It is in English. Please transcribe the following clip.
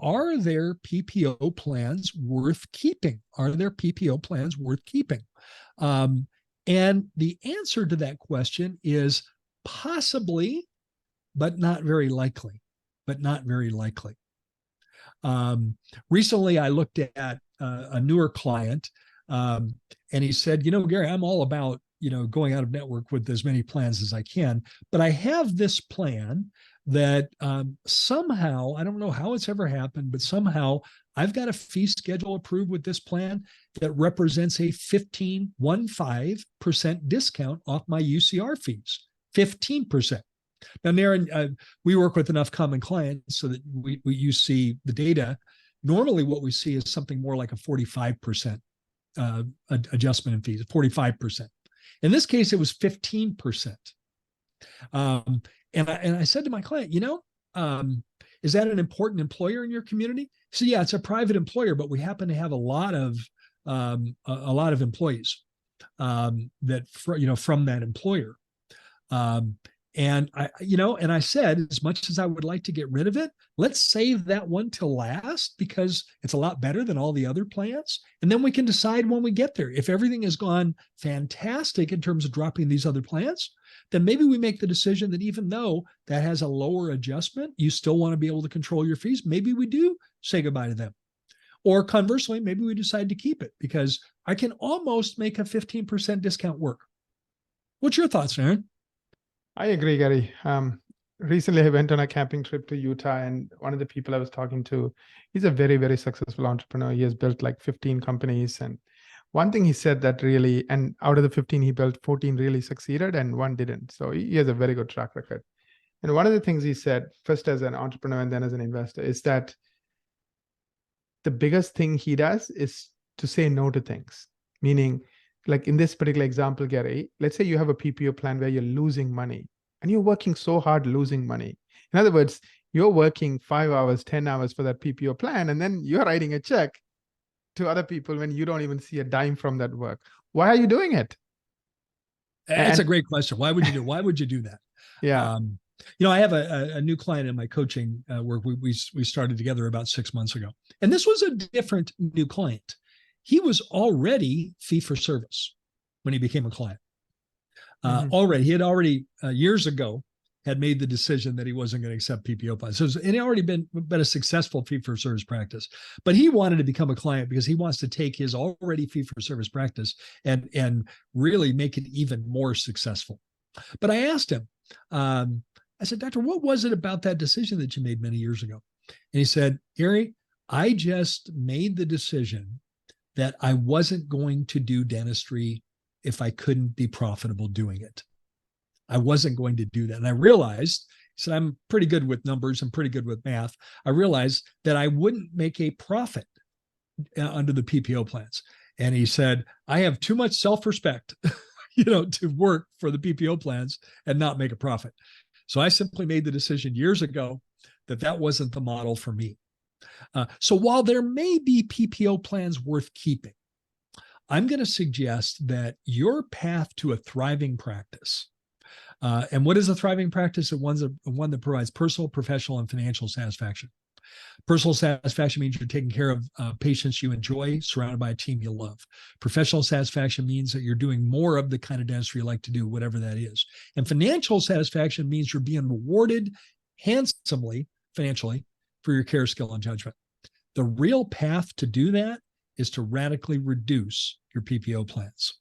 are their PPO plans worth keeping? Are their PPO plans worth keeping? And the answer to that question is possibly, but not very likely. But not very likely. Recently, I looked at a newer client, and he said, Gary, I'm all about, going out of network with as many plans as I can, but I have this plan that somehow, I don't know how it's ever happened, but somehow I've got a fee schedule approved with this plan that represents a 15% discount off my UCR fees, 15%. Now, Naren, we work with enough common clients so that you see the data. Normally, what we see is something more like a 45% adjustment in fees, 45%. In this case, it was 15%. And I said to my client, is that an important employer in your community? He said, yeah, it's a private employer, but we happen to have a lot of employees that from that employer. And I said, as much as I would like to get rid of it, let's save that one till last because it's a lot better than all the other plans. And then we can decide when we get there. If everything has gone fantastic in terms of dropping these other plans, then maybe we make the decision that even though that has a lower adjustment, you still want to be able to control your fees. Maybe we do say goodbye to them. Or conversely, maybe we decide to keep it because I can almost make a 15% discount work. What's your thoughts, Aaron? I agree, Gary. Recently, I went on a camping trip to Utah, and one of the people I was talking to, he's a very, very successful entrepreneur. He has built like 15 companies. And one thing he said that really, and out of the 15 he built, 14 really succeeded and one didn't. So he has a very good track record. And one of the things he said, first as an entrepreneur and then as an investor, is that the biggest thing he does is to say no to things. Meaning, like in this particular example, Gary, let's say you have a PPO plan where you're losing money and you're working so hard losing money. In other words, you're working 5 hours, 10 hours for that PPO plan, and then you're writing a check to other people when you don't even see a dime from that work. Why are you doing it? That's a great question. Why would you do that? Yeah. I have a new client in my coaching work. We started together about 6 months ago. And this was a different new client. He was already fee for service when he became a client. He had already years ago had made the decision that he wasn't going to accept PPO plans. So it had already been a successful fee for service practice, but he wanted to become a client because he wants to take his already fee for service practice and really make it even more successful. But I asked him, I said, Doctor, what was it about that decision that you made many years ago? And he said, Gary, I just made the decision that I wasn't going to do dentistry if I couldn't be profitable doing it. I wasn't going to do that. And I realized, he said, I'm pretty good with numbers. I'm pretty good with math. I realized that I wouldn't make a profit under the PPO plans. And he said, I have too much self-respect, to work for the PPO plans and not make a profit. So I simply made the decision years ago that wasn't the model for me. So while there may be PPO plans worth keeping, I'm going to suggest that your path to a thriving practice, and what is a thriving practice? One that provides personal, professional, and financial satisfaction. Personal satisfaction means you're taking care of patients you enjoy, surrounded by a team you love. Professional satisfaction means that you're doing more of the kind of dentistry you like to do, whatever that is. And financial satisfaction means you're being rewarded handsomely, financially, for your care, skill, and judgment. The real path to do that is to radically reduce your PPO plans.